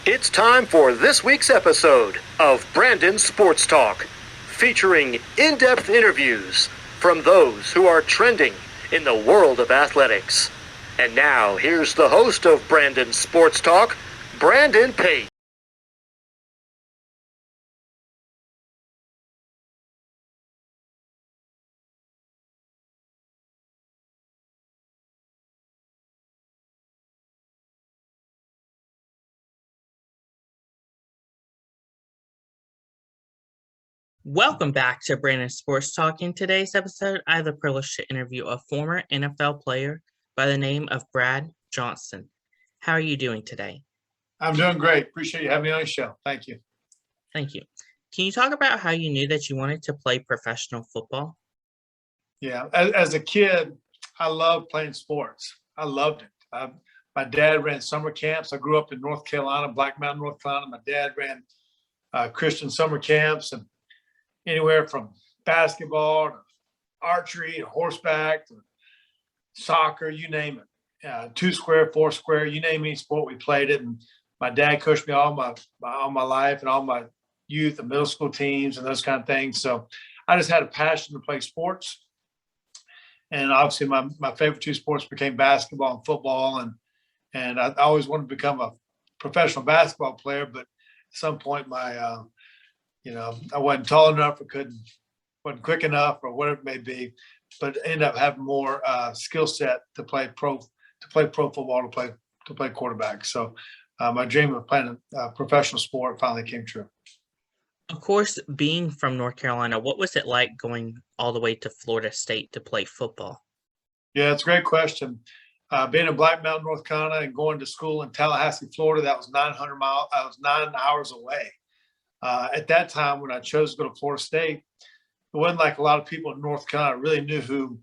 It's time for this week's episode of Brandon Sports Talk, featuring in-depth interviews from those who are trending in the world of athletics. And now, here's the host of Brandon Sports Talk, Brandon Pate. Welcome back to Brandon Sports Talk. In today's episode, I have the privilege to interview a former NFL player by the name of Brad Johnson. How are you doing today? I'm doing great. Appreciate you having me on the show. Thank you. Thank you. Can you talk about how you knew that you wanted to play professional football? Yeah, as a kid, I loved playing sports. I loved it. My dad ran summer camps. I grew up in North Carolina, Black Mountain, North Carolina. My dad ran Christian summer camps, and anywhere from basketball to archery to horseback to soccer, you name it. 2 square, 4 square, you name any sport, we played it. And my dad coached me all my life and all my youth and middle school teams and those kind of things. So I just had a passion to play sports. And obviously my favorite 2 sports became basketball and football. And I always wanted to become a professional basketball player, but at some point I wasn't tall enough or wasn't quick enough or whatever it may be, but ended up having more skill set to play pro football, to play quarterback. So my dream of playing a professional sport finally came true. Of course, being from North Carolina, what was it like going all the way to Florida State to play football? Yeah, it's a great question. Being in Black Mountain, North Carolina, and going to school in Tallahassee, Florida, that was 900 miles. I was 9 hours away. At that time, when I chose to go to Florida State, it wasn't like a lot of people in North Carolina really knew who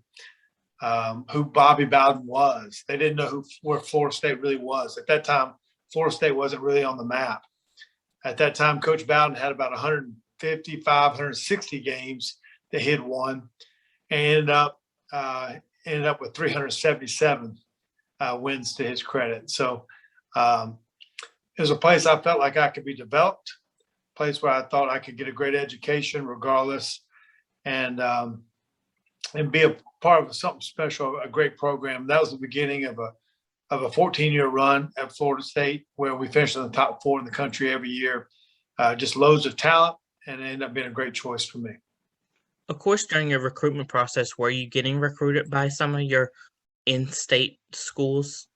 Bobby Bowden was. They didn't know where Florida State really was. At that time, Florida State wasn't really on the map. At that time, Coach Bowden had about 155, 160 games that he had won, and ended up with 377 wins to his credit. So it was a place I felt like I could be developed, a place where I thought I could get a great education regardless, and be a part of something special, a great program. That was the beginning of a 14-year run at Florida State, where we finished in the top 4 in the country every year. Just loads of talent, and it ended up being a great choice for me. Of course, during your recruitment process, were you getting recruited by some of your in-state schools?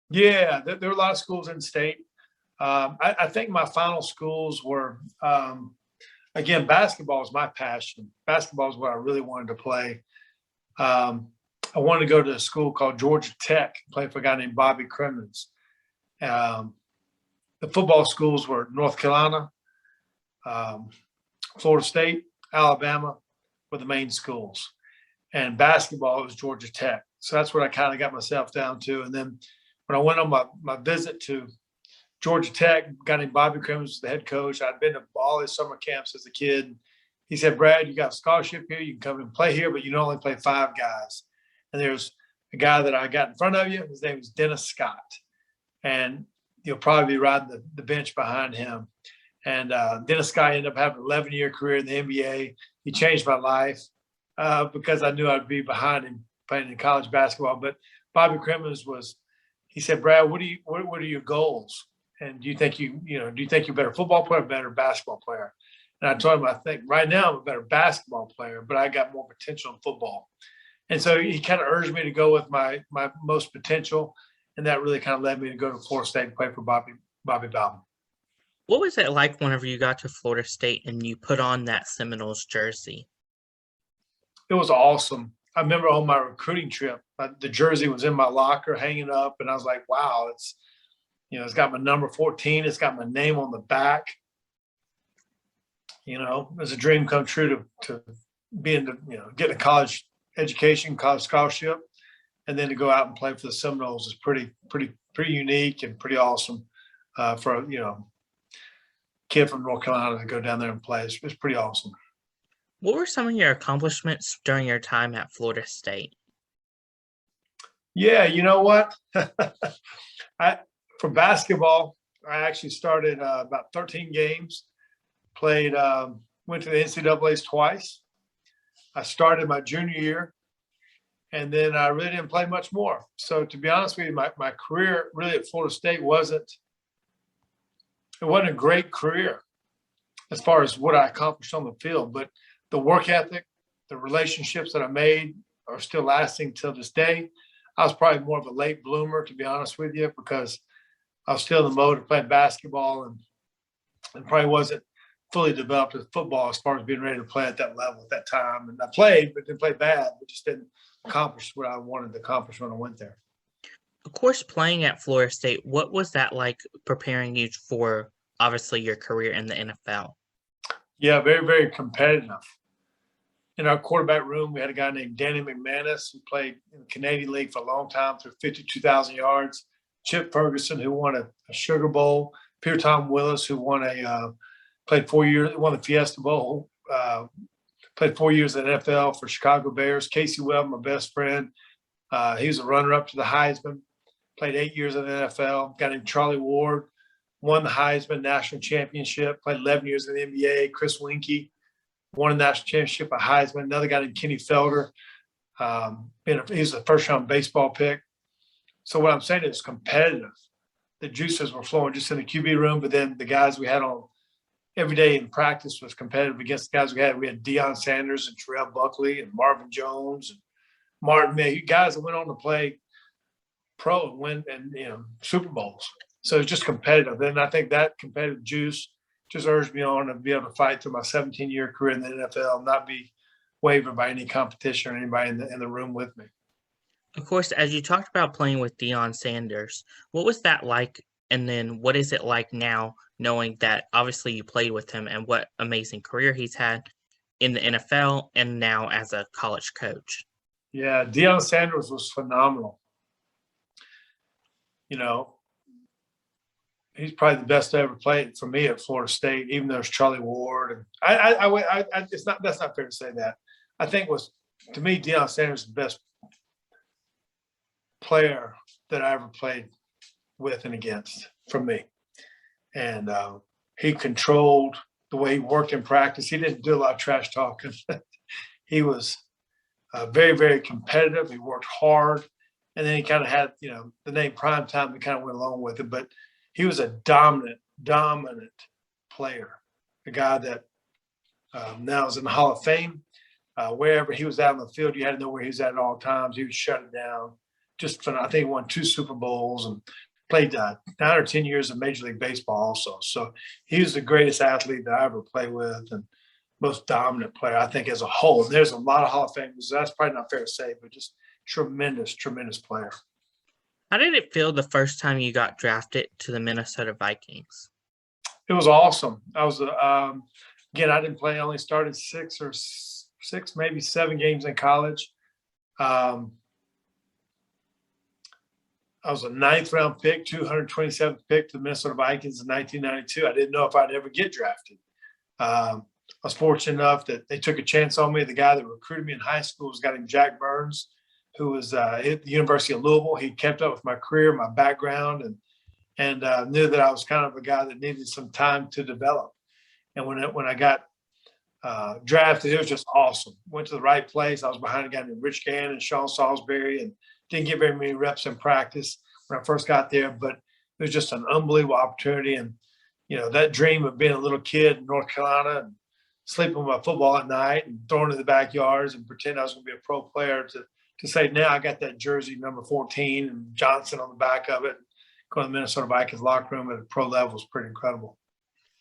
Yeah, there were a lot of schools in state. I think my final schools were, again, basketball is my passion. Basketball is what I really wanted to play. I wanted to go to a school called Georgia Tech, play for a guy named Bobby Crimmins. The football schools were North Carolina, Florida State, Alabama were the main schools. And basketball was Georgia Tech. So that's what I kind of got myself down to. And then when I went on my visit to Georgia Tech, a guy named Bobby Crimmins was the head coach. I'd been to all his summer camps as a kid. He said, "Brad, you got a scholarship here. You can come and play here, but you can only play 5 guys. And there's a guy that I got in front of you. His name is Dennis Scott. And you'll probably be riding the bench behind him." And Dennis Scott ended up having an 11-year career in the NBA. He changed my life because I knew I'd be behind him playing in college basketball. But Bobby Crimmins he said, "Brad, what are your goals? And do you think you're a better football player or a better basketball player?" And I told him, "I think right now I'm a better basketball player, but I got more potential in football." And so he kind of urged me to go with my most potential. And that really kind of led me to go to Florida State and play for Bobby Bowden. What was it like whenever you got to Florida State and you put on that Seminoles jersey? It was awesome. I remember on my recruiting trip, the jersey was in my locker hanging up, and I was like, wow, it's got my number 14. It's got my name on the back. It was a dream come true to getting a college education, college scholarship, and then to go out and play for the Seminoles is pretty unique and pretty awesome for a kid from North Carolina to go down there and play. It's pretty awesome. What were some of your accomplishments during your time at Florida State? Yeah, you know what? For basketball, I actually started about 13 games, played, went to the NCAAs twice. I started my junior year, and then I really didn't play much more. So to be honest with you, my career really at Florida State wasn't a great career as far as what I accomplished on the field, but the work ethic, the relationships that I made are still lasting till this day. I was probably more of a late bloomer, to be honest with you, because I was still in the mode of playing basketball and probably wasn't fully developed with football as far as being ready to play at that level at that time. And I played, but didn't play bad, but just didn't accomplish what I wanted to accomplish when I went there. Of course, playing at Florida State, what was that like preparing you for obviously your career in the NFL? Yeah, very, very competitive. In our quarterback room, we had a guy named Danny McManus who played in the Canadian League for a long time, through 52,000 yards. Chip Ferguson, who won a Sugar Bowl. Pierre Tom Willis, who played 4 years, won the Fiesta Bowl. Played 4 years in the NFL for Chicago Bears. Casey Webb, my best friend. He was a runner-up to the Heisman. Played 8 years in the NFL. A guy named Charlie Ward won the Heisman National Championship. Played 11 years in the NBA. Chris Winkie won a national championship, a Heisman. Another guy named Kenny Felder. He's a first-round baseball pick. So what I'm saying is competitive. The juices were flowing just in the QB room, but then the guys we had on every day in practice was competitive against the guys we had. We had Dion Sanders and Terrell Buckley and Marvin Jones and Martin May, guys that went on to play pro and win Super Bowls. So it's just competitive. And I think that competitive juice just urged me on to be able to fight through my 17-year career in the NFL and not be wavered by any competition or anybody in the room with me. Of course, as you talked about playing with Dion Sanders, what was that like? And then what is it like now, knowing that obviously you played with him and what amazing career he's had in the NFL and now as a college coach? Yeah, Dion Sanders was phenomenal. He's probably the best I ever played for me at Florida State, even though there's Charlie Ward. And that's not fair to say that. I think to me, Dion Sanders is the best player that I ever played with and against from me. And he controlled the way he worked in practice. He didn't do a lot of trash talking. He was very, very competitive. He worked hard. And then he kind of had, the name Prime Time that kind of went along with it. But he was a dominant player, a guy that now is in the Hall of Fame. Wherever he was out in the field, you had to know where he was at all times. He would shut it down. Just, I think, he won 2 Super Bowls and played 9 or 10 years of Major League Baseball also. So he was the greatest athlete that I ever played with and most dominant player, I think, as a whole. And there's a lot of Hall of Famers. That's probably not fair to say, but just tremendous player. How did it feel the first time you got drafted to the Minnesota Vikings? It was awesome. I was, again, I didn't play. I only started 6, maybe 7 games in college. I was a 9th-round pick, 227th pick to the Minnesota Vikings in 1992. I didn't know if I'd ever get drafted. I was fortunate enough that they took a chance on me. The guy that recruited me in high school was a guy named Jack Burns, who was at the University of Louisville. He kept up with my career, my background, and knew that I was kind of a guy that needed some time to develop. And when I got drafted, it was just awesome. Went to the right place. I was behind a guy named Rich Gann and Sean Salisbury, and didn't get very many reps in practice when I first got there, but it was just an unbelievable opportunity. And, that dream of being a little kid in North Carolina and sleeping with my football at night and throwing in the backyards and pretend I was going to be a pro player to say now I got that jersey number 14 and Johnson on the back of it, going to the Minnesota Vikings locker room at a pro level was pretty incredible.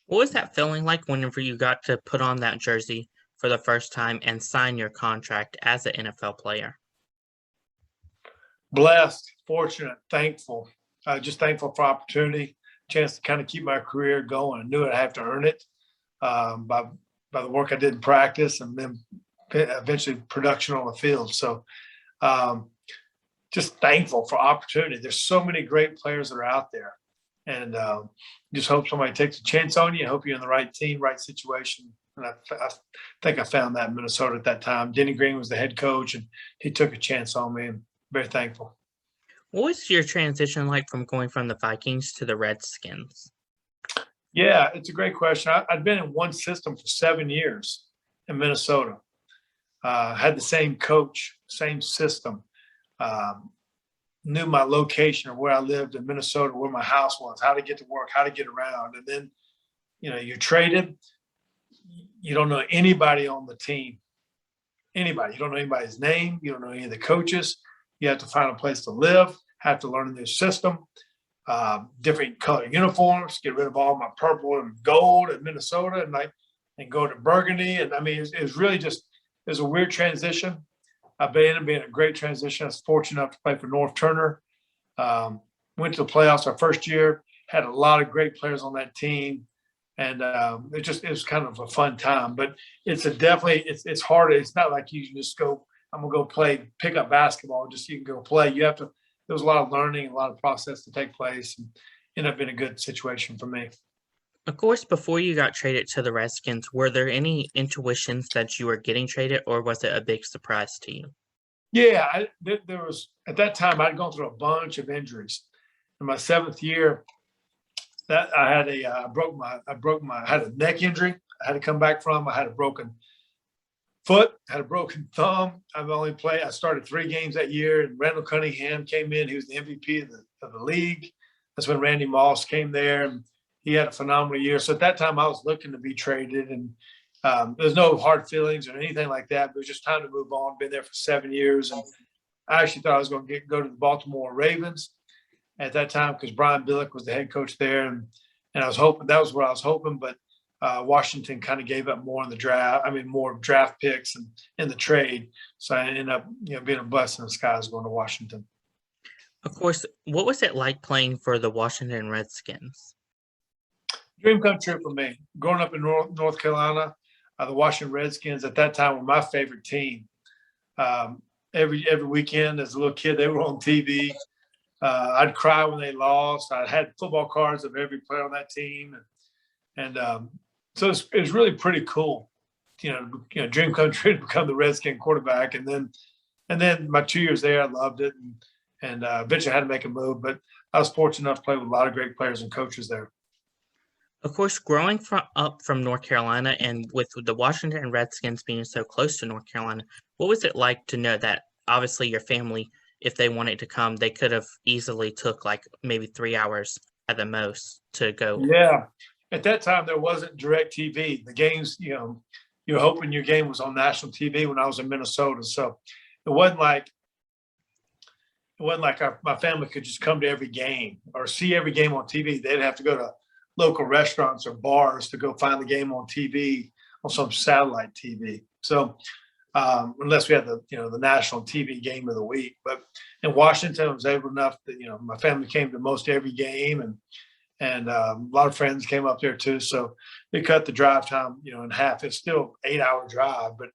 What was that feeling like whenever you got to put on that jersey for the first time and sign your contract as an NFL player? Blessed, fortunate, thankful. Just thankful for opportunity, chance to kind of keep my career going. I knew I'd have to earn it by the work I did in practice and then eventually production on the field. So just thankful for opportunity. There's so many great players that are out there. And just hope somebody takes a chance on you. I hope you're in the right team, right situation. And I think I found that in Minnesota at that time. Denny Green was the head coach, and he took a chance on me, and very thankful. What was your transition like from going from the Vikings to the Redskins? Yeah, it's a great question. I'd been in one system for 7 years in Minnesota. Had the same coach, same system. Um, Knew my location of where I lived in Minnesota, where my house was, how to get to work, how to get around. And then, you're traded. You don't know anybody on the team, anybody. You don't know anybody's name. You don't know any of the coaches. You have to find a place to live, have to learn a new system, different color uniforms, get rid of all my purple and gold in Minnesota and go to burgundy. And I mean, it was really just, it was a weird transition. I've been being a great transition. I was fortunate enough to play for North Turner. Went to the playoffs our first year, had a lot of great players on that team. And it was kind of a fun time, but it's it's hard. It's not like you can just go, I'm gonna go play, pick up basketball, just you can go play. You have to, there was a lot of learning, a lot of process to take place, and ended up being a good situation for me. Of course, before you got traded to the Redskins, were there any intuitions that you were getting traded, or was it a big surprise to you? Yeah, there was, at that time I'd gone through a bunch of injuries. In my 7th year, that I had I had a neck injury. I had to come back from. I had a broken foot, had a broken thumb. I started 3 games that year, and Randall Cunningham came in. He was the MVP of the league. That's when Randy Moss came there, and he had a phenomenal year. So at that time, I was looking to be traded, and there's no hard feelings or anything like that. But it was just time to move on. Been there for 7 years, and I actually thought I was going to go to the Baltimore Ravens at that time because Brian Billick was the head coach there, and I was hoping that was what I was hoping, but Washington kind of gave up more in the draft. I mean, more draft picks and in the trade. So I ended up, being a blessing in disguise going to Washington. Of course, what was it like playing for the Washington Redskins? Dream come true for me. Growing up in North Carolina, the Washington Redskins at that time were my favorite team. Every weekend as a little kid, they were on TV. I'd cry when they lost. I had football cards of every player on that team, and so it was really pretty cool. Dream come true to become the Redskin quarterback, and then my 2 years there, I loved it, and eventually I had to make a move. But I was fortunate enough to play with a lot of great players and coaches there. Of course, growing up from North Carolina and with the Washington Redskins being so close to North Carolina, what was it like to know that obviously your family, if they wanted to come, they could have easily took like maybe 3 hours at the most to go? Yeah. At that time, there wasn't direct TV. The games, you're hoping your game was on national TV when I was in Minnesota. So it wasn't like my family could just come to every game or see every game on TV. They'd have to go to local restaurants or bars to go find the game on TV, on some satellite TV. So unless we had the national TV game of the week, but in Washington, I was able enough that my family came to most every game, and a lot of friends came up there too. So they cut the drive time in half. It's still 8-hour drive, but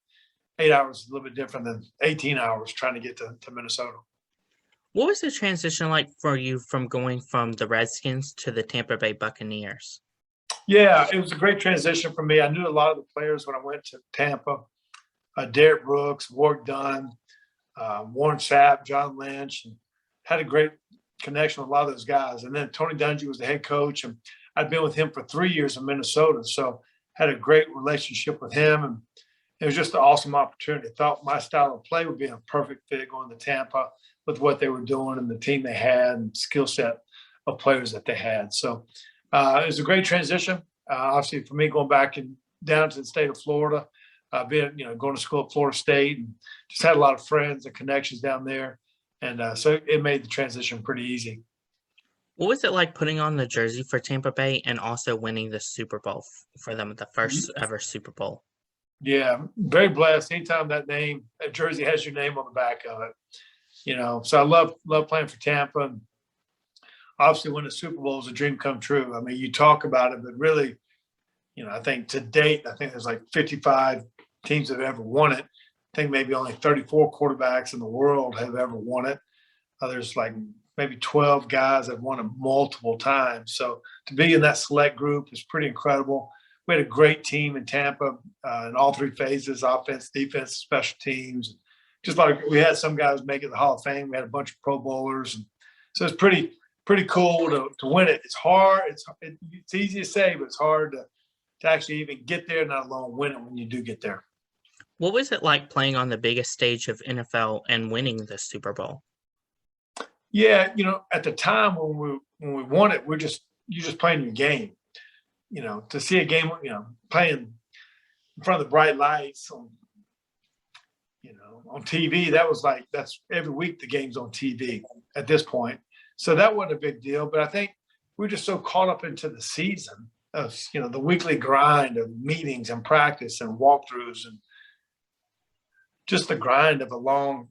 8 hours is a little bit different than 18 hours trying to get to Minnesota. What was the transition like for you from going from the Redskins to the Tampa Bay Buccaneers? Yeah, it was a great transition for me. I knew a lot of the players when I went to Tampa. Derek Brooks, Ward Dunn, Warren Sapp, John Lynch, and had a great connection with a lot of those guys. And then Tony Dungy was the head coach, and I'd been with him for 3 years in Minnesota, so had a great relationship with him, and it was just an awesome opportunity. I thought my style of play would be a perfect fit going to Tampa with what they were doing and the team they had and skill set of players that they had. So it was a great transition. Obviously, for me, going back down to the state of Florida, going to school at Florida State, and just had a lot of friends and connections down there. And so it made the transition pretty easy. What was it like putting on the jersey for Tampa Bay and also winning the Super Bowl for them, the first ever Super Bowl? Yeah, very blessed. Anytime that jersey has your name on the back of it, So I love playing for Tampa. And obviously, winning the Super Bowl is a dream come true. I mean, you talk about it, but really, I think to date, there's like 55 teams that have ever won it. I think maybe only 34 quarterbacks in the world have ever won it. There's like maybe 12 guys that won it multiple times. So to be in that select group is pretty incredible. We had a great team in Tampa in all 3 phases: offense, defense, special teams. Just like we had some guys make it the Hall of Fame. We had a bunch of Pro Bowlers, and So it's pretty cool to win it. It's hard. It's easy to say, but it's hard to actually even get there, not alone win it when you do get there. What was it like playing on the biggest stage of NFL and winning the Super Bowl? Yeah, at the time when we won it, you're just playing your game. To see a game, playing in front of the bright lights on TV, that's every week the game's on TV at this point. So that wasn't a big deal. But I think we're just so caught up into the season of, the weekly grind of meetings and practice and walkthroughs and just the grind of a long,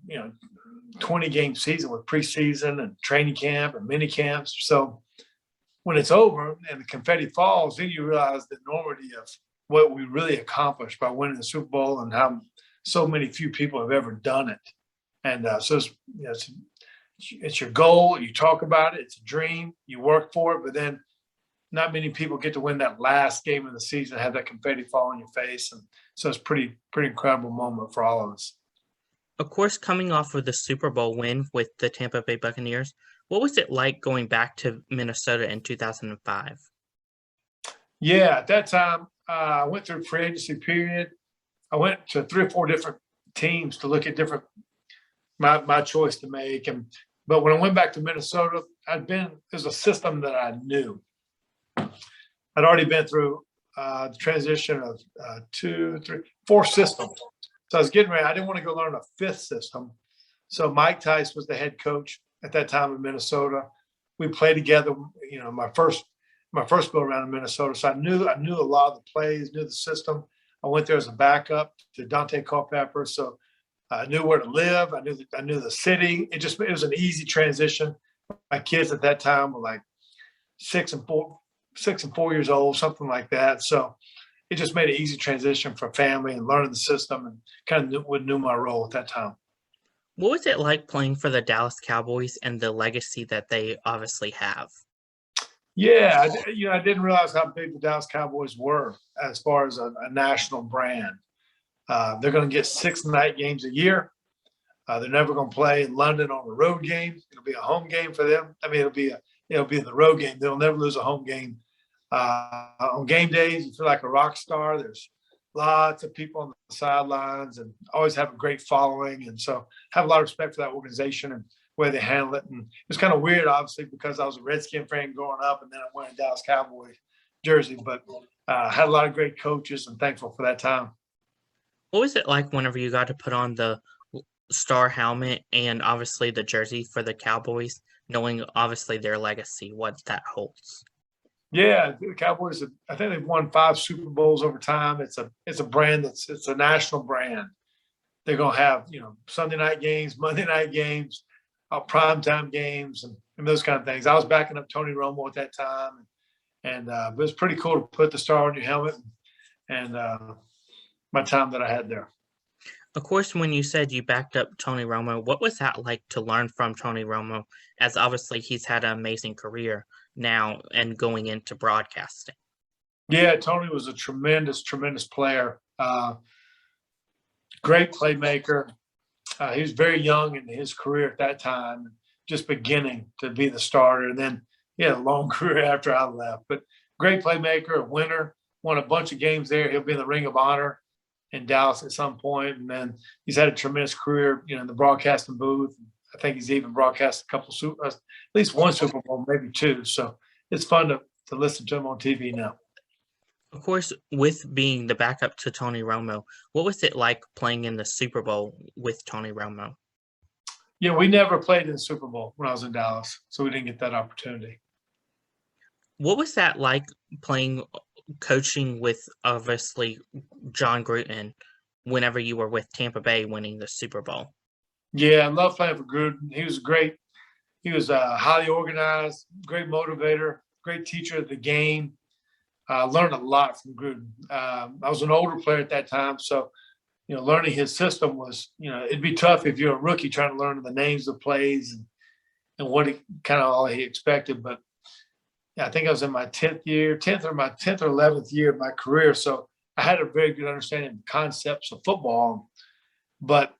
20-game season with preseason and training camp and mini camps. So when it's over and the confetti falls, then you realize the enormity of what we really accomplished by winning the Super Bowl and how so many few people have ever done it. And so it's your goal. You talk about it. It's a dream. You work for it, but then not many people get to win that last game of the season, have that confetti fall on your face. And so it's pretty incredible moment for all of us. Of course, coming off of the Super Bowl win with the Tampa Bay Buccaneers, what was it like going back to Minnesota in 2005? Yeah, at that time, I went through free agency period. I went to 3 or 4 different teams to look at my choice to make. But when I went back to Minnesota, there's a system that I knew. I'd already been through the transition of 2, 3, 4 systems. So I was getting ready. I didn't want to go learn a 5th system. So Mike Tice was the head coach at that time in Minnesota. We played together, my first go around in Minnesota. So I knew a lot of the plays, knew the system. I went there as a backup to Dante Culpepper. So I knew where to live. I knew the city. It was an easy transition. My kids at that time were like 6 and 4 years old, something like that. So it just made an easy transition for family and learning the system and kind of knew my role at that time. What was it like playing for the Dallas Cowboys and the legacy that they obviously have? Yeah, I didn't realize how big the Dallas Cowboys were as far as a national brand. They're going to get 6 night games a year. They're never going to play in London on a road game. It'll be a home game for them. I mean, it'll be the road game. They'll never lose a home game. On game days, you feel like a rock star. There's lots of people on the sidelines and always have a great following. And so have a lot of respect for that organization and way they handle it. And it was kind of weird, obviously, because I was a Redskin fan growing up and then I went a Dallas Cowboys jersey, but had a lot of great coaches and thankful for that time. What was it like whenever you got to put on the star helmet and obviously the jersey for the Cowboys, knowing obviously their legacy, what that holds? Yeah, the Cowboys, I think they've won 5 Super Bowls over time. It's a brand it's a national brand. They're going to have, Sunday night games, Monday night games, primetime games, and those kind of things. I was backing up Tony Romo at that time. And it was pretty cool to put the star on your helmet and my time that I had there. Of course, when you said you backed up Tony Romo, what was that like to learn from Tony Romo, as obviously he's had an amazing career now and going into broadcasting? Yeah, Tony was a tremendous player. Great playmaker. He was very young in his career at that time, just beginning to be the starter. And then he had a long career after I left. But great playmaker, a winner, won a bunch of games there. He'll be in the Ring of Honor in Dallas at some point. And then he's had a tremendous career, in the broadcasting booth. I think he's even broadcast a couple, at least 1 Super Bowl, maybe 2. So it's fun to listen to him on TV now. Of course, with being the backup to Tony Romo, what was it like playing in the Super Bowl with Tony Romo? Yeah, we never played in the Super Bowl when I was in Dallas, so we didn't get that opportunity. What was that like coaching with obviously John Gruden whenever you were with Tampa Bay winning the Super Bowl? Yeah, I love playing for Gruden. He was highly organized, great motivator, great teacher of the game. Learned a lot from Gruden. I was an older player at that time, so learning his system was, it'd be tough if you're a rookie trying to learn the names of plays and what all he expected. But yeah, I think I was in my 10th or 11th year of my career, so I had a very good understanding of the concepts of football. But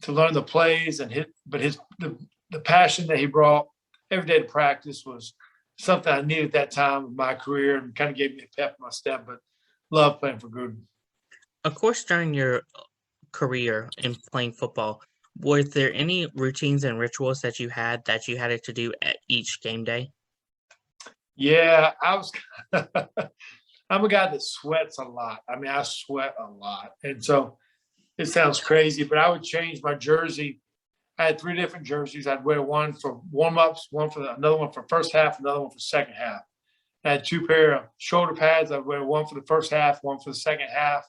to learn the plays and the passion that he brought every day to practice was something I needed at that time of my career and kind of gave me a pep in my step, but love playing for Gruden. Of course, during your career in playing football, were there any routines and rituals that you had to do at each game day? Yeah, I'm a guy that sweats a lot. I mean, I sweat a lot. And so it sounds crazy, but I would change my jersey. I had 3 different jerseys. I'd wear one for warm-ups, another one for first half, another one for second half. I had 2 pair of shoulder pads. I'd wear one for the first half, one for the second half.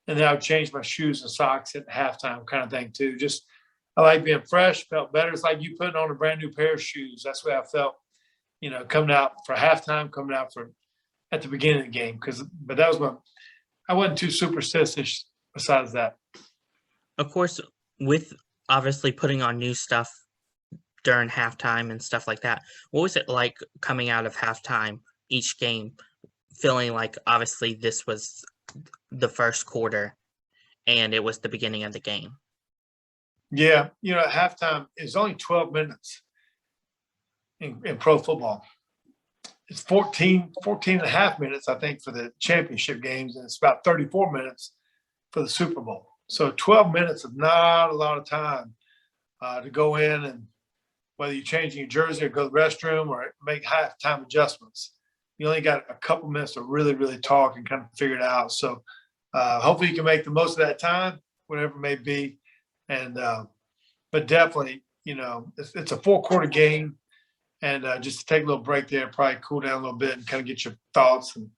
And then I would change my shoes and socks at halftime kind of thing too. Just I like being fresh, felt better. It's like you putting on a brand new pair of shoes. That's the way I felt, coming out for halftime, coming out for at the beginning of the game. But that was I wasn't too superstitious besides that. Of course, with obviously putting on new stuff during halftime and stuff like that, what was it like coming out of halftime each game, feeling like obviously this was the first quarter and it was the beginning of the game? Yeah, at halftime it's only 12 minutes in pro football. It's 14 and a half minutes, I think, for the championship games, and it's about 34 minutes for the Super Bowl. So 12 minutes is not a lot of time to go in, and whether you're changing your jersey or go to the restroom or make halftime adjustments, you only got a couple minutes to really, really talk and kind of figure it out. So hopefully you can make the most of that time, whatever it may be. And but definitely, it's a 4-quarter game, and just to take a little break there, probably cool down a little bit and kind of get your thoughts and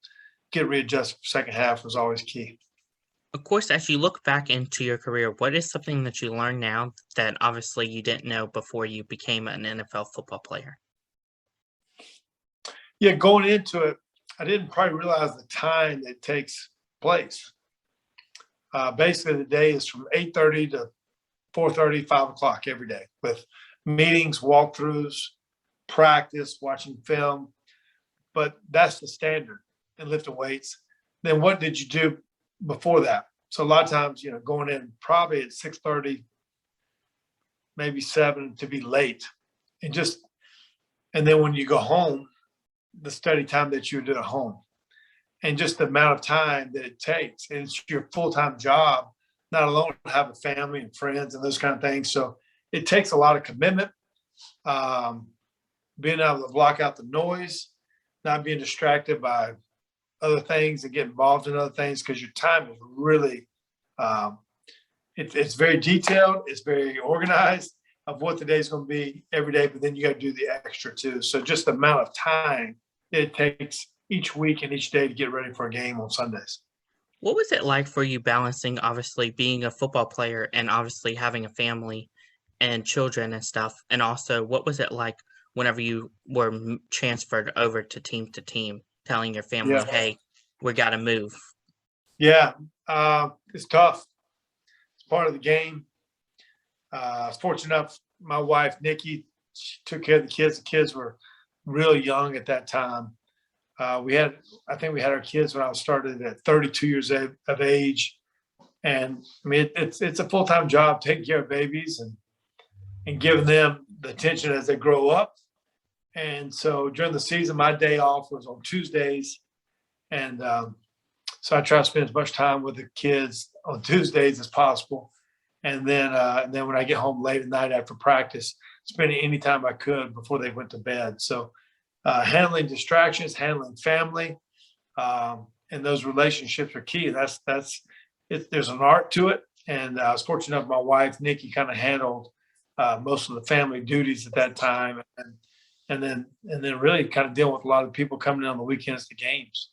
get readjusted for second half was always key. Of course, as you look back into your career, what is something that you learn now that obviously you didn't know before you became an NFL football player? Yeah, going into it, I didn't probably realize the time that takes place. Basically, the day is from 8:30 to 4:30, 5 o'clock every day with meetings, walkthroughs, practice, watching film. But that's the standard in lifting weights. Then what did you do before that? So a lot of times, going in probably at 6:30, maybe 7 to be late. And then when you go home, the study time that you did at home and just the amount of time that it takes. And it's your full-time job, not alone to have a family and friends and those kind of things. So it takes a lot of commitment, being able to block out the noise, not being distracted by other things and get involved in other things, because your time is really, it's very detailed. It's very organized of what the day is going to be every day, but then you got to do the extra too. So just the amount of time it takes each week and each day to get ready for a game on Sundays. What was it like for you balancing obviously being a football player and obviously having a family and children and stuff? And also, what was it like whenever you were transferred over to team, telling your family, hey, we got to move? Yeah, it's tough. It's part of the game. I was fortunate enough, my wife, Nikki, she took care of the kids. The kids were really young at that time. I think we had our kids when I started at 32 years of age. And I mean, it's a full-time job taking care of babies and giving them the attention as they grow up. And so during the season, my day off was on Tuesdays. And so I try to spend as much time with the kids on Tuesdays as possible. And then when I get home late at night after practice, spending any time I could before they went to bed. So handling distractions, handling family, and those relationships are key. There's an art to it. And I was fortunate enough, my wife, Nikki, kind of handled most of the family duties at that time. And then really kind of dealing with a lot of people coming in on the weekends to games.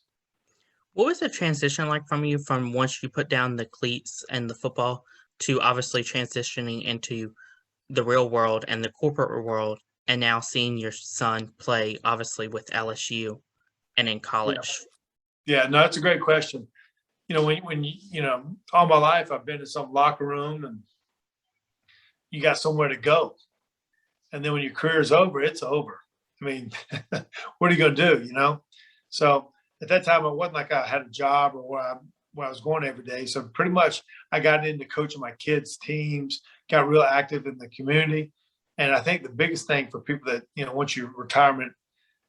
What was the transition like from you from once you put down the cleats and the football to obviously transitioning into the real world and the corporate world, and now seeing your son play obviously with LSU and in college? Yeah, no, that's a great question. When all my life I've been in some locker room and you got somewhere to go. And then when your career's over, it's over. I mean, what are you going to do, So at that time, it wasn't like I had a job or where I was going every day. So pretty much I got into coaching my kids' teams, got real active in the community. And I think the biggest thing for people that, once your retirement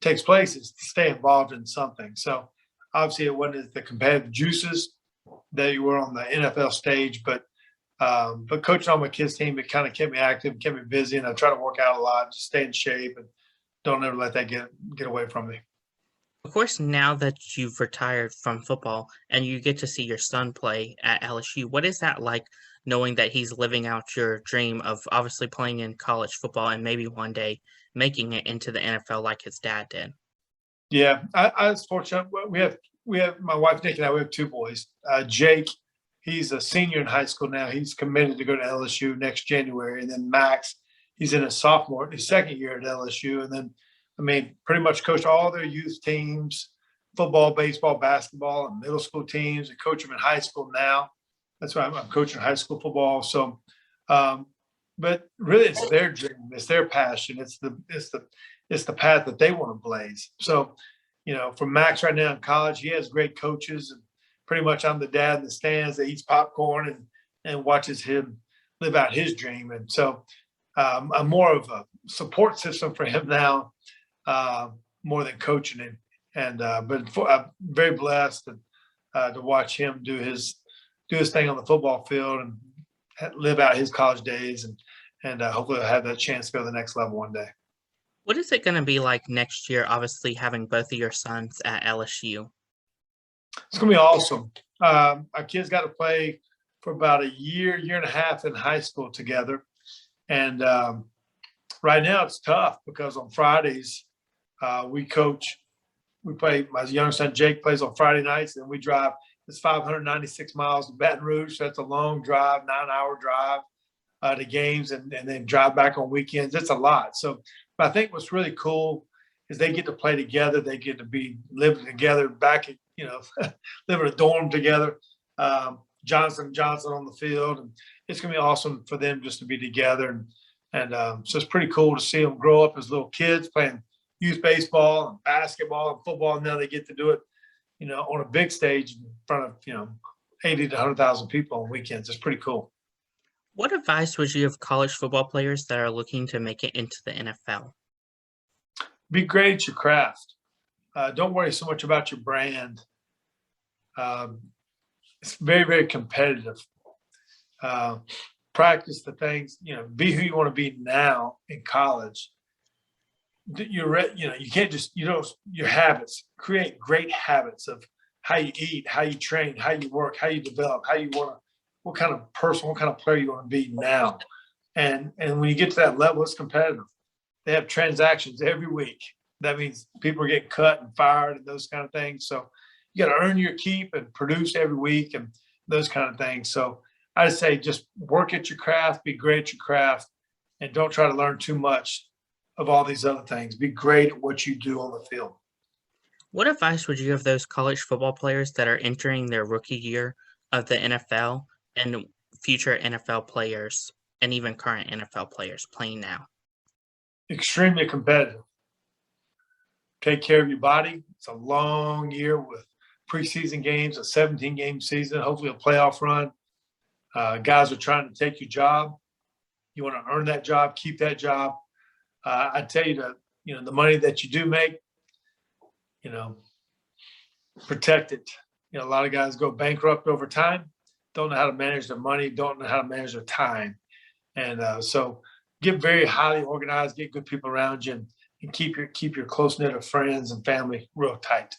takes place is to stay involved in something. So obviously it wasn't the competitive juices that you were on the NFL stage, but coaching on my kids' team, it kind of kept me active, kept me busy, and I try to work out a lot, just stay in shape, and don't ever let that get away from me. Of course, now that you've retired from football and you get to see your son play at LSU, what is that like knowing that he's living out your dream of obviously playing in college football and maybe one day making it into the NFL like his dad did? Yeah, I was fortunate. We have my wife Nick and I. We have two boys. Jake, he's a senior in high school now. He's committed to go to LSU next January, and then Max, he's in his second year at LSU, and then pretty much coached all their youth teams, football, baseball, basketball, and middle school teams, and coach them in high school now. That's why I'm coaching high school football. So, but really, it's their dream, it's their passion, it's the path that they want to blaze. So, for Max right now in college, he has great coaches, and pretty much I'm the dad in the stands that eats popcorn and watches him live out his dream. And so, I'm more of a support system for him now, more than coaching him. And I'm very blessed to watch him do his thing on the football field and live out his college days, and hopefully I'll have that chance to go to the next level one day. What is it going to be like next year, obviously having both of your sons at LSU? It's going to be awesome. Our kids got to play for about a year and a half in high school together. And right now it's tough because on Fridays we play, my young son Jake plays on Friday nights, and we drive. It's 596 miles to Baton Rouge. So that's a long drive, 9-hour drive to games, and then drive back on weekends. It's a lot. So, but I think what's really cool is they get to play together. They get to be living together back at, live in a dorm together. Johnson on the field, and it's going to be awesome for them just to be together. And so it's pretty cool to see them grow up as little kids playing youth baseball and basketball and football. And now they get to do it, on a big stage in front of, 80 to 100,000 people on weekends. It's pretty cool. What advice would you give college football players that are looking to make it into the NFL? Be great at your craft. Don't worry so much about your brand. It's very, very competitive. Practice the things, be who you want to be now in college. You can't just, your habits, create great habits of how you eat, how you train, how you work, how you develop, what kind of person, what kind of player you want to be now. And when you get to that level, it's competitive. They have transactions every week. That means people are getting cut and fired and those kind of things. So you got to earn your keep and produce every week and those kind of things. So I say just work at your craft, be great at your craft, and don't try to learn too much of all these other things. Be great at what you do on the field. What advice would you give those college football players that are entering their rookie year of the NFL and future NFL players and even current NFL players playing now? Extremely competitive. Take care of your body. It's a long year with preseason games, a 17-game season, hopefully a playoff run. Guys are trying to take your job. You want to earn that job, keep that job. I tell you that, the money that you do make, protect it. A lot of guys go bankrupt over time, don't know how to manage their money, don't know how to manage their time. And so get very highly organized, get good people around you, and keep your close knit of friends and family real tight.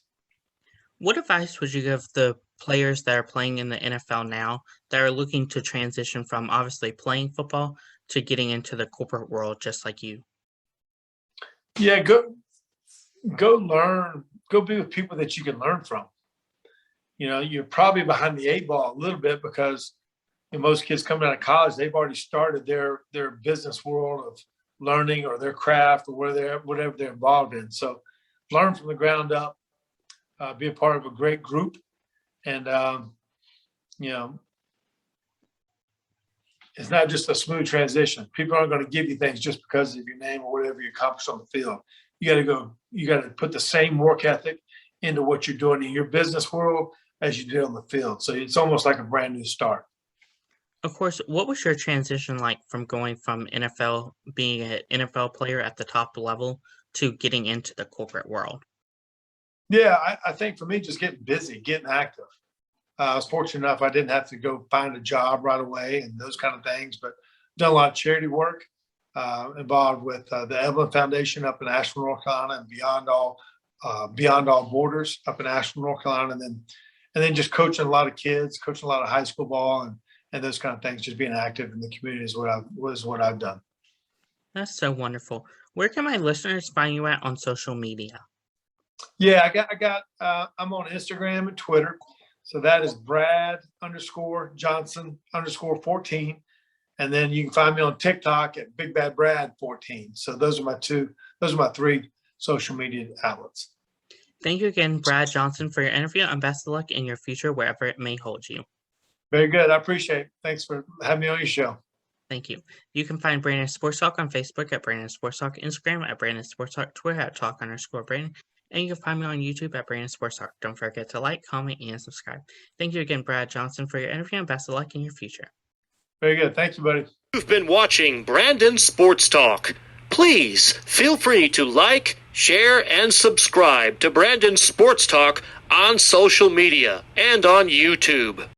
What advice would you give the players that are playing in the NFL now that are looking to transition from obviously playing football to getting into the corporate world just like you? Yeah, go learn, go be with people that you can learn from. You're probably behind the 8 ball a little bit because most kids coming out of college, they've already started their business world of learning or their craft or whatever they're involved in. So learn from the ground up, be a part of a great group. And, it's not just a smooth transition. People aren't going to give you things just because of your name or whatever you accomplish on the field. You got to put the same work ethic into what you're doing in your business world as you did on the field. So it's almost like a brand new start. Of course, what was your transition like from going from NFL, being an NFL player at the top level, to getting into the corporate world? Yeah, I think for me, just getting busy, getting active. I was fortunate enough I didn't have to go find a job right away and those kind of things, but done a lot of charity work involved with the Evelyn Foundation up in Asheville, North Carolina, and Beyond All Borders up in Asheville, North Carolina, and then just coaching a lot of kids, coaching a lot of high school ball, and those kind of things. Just being active in the community is what I've done. That's so wonderful. Where can my listeners find you at on social media? Yeah, I'm on Instagram and Twitter. So that is Brad_Johnson_14. And then you can find me on TikTok at Big Bad Brad 14. So those are my three social media outlets. Thank you again, Brad Johnson, for your interview, and best of luck in your future wherever it may hold you. Very good. I appreciate it. Thanks for having me on your show. Thank you. You can find Brandon Sports Talk on Facebook at Brandon Sports Talk, Instagram at Brandon Sports Talk, Twitter at Talk_Brandon, and you can find me on YouTube at Brandon Sports Talk. Don't forget to like, comment, and subscribe. Thank you again, Brad Johnson, for your interview, and best of luck in your future. Very good. Thank you, buddy. You've been watching Brandon Sports Talk. Please feel free to like, share, and subscribe to Brandon Sports Talk on social media and on YouTube.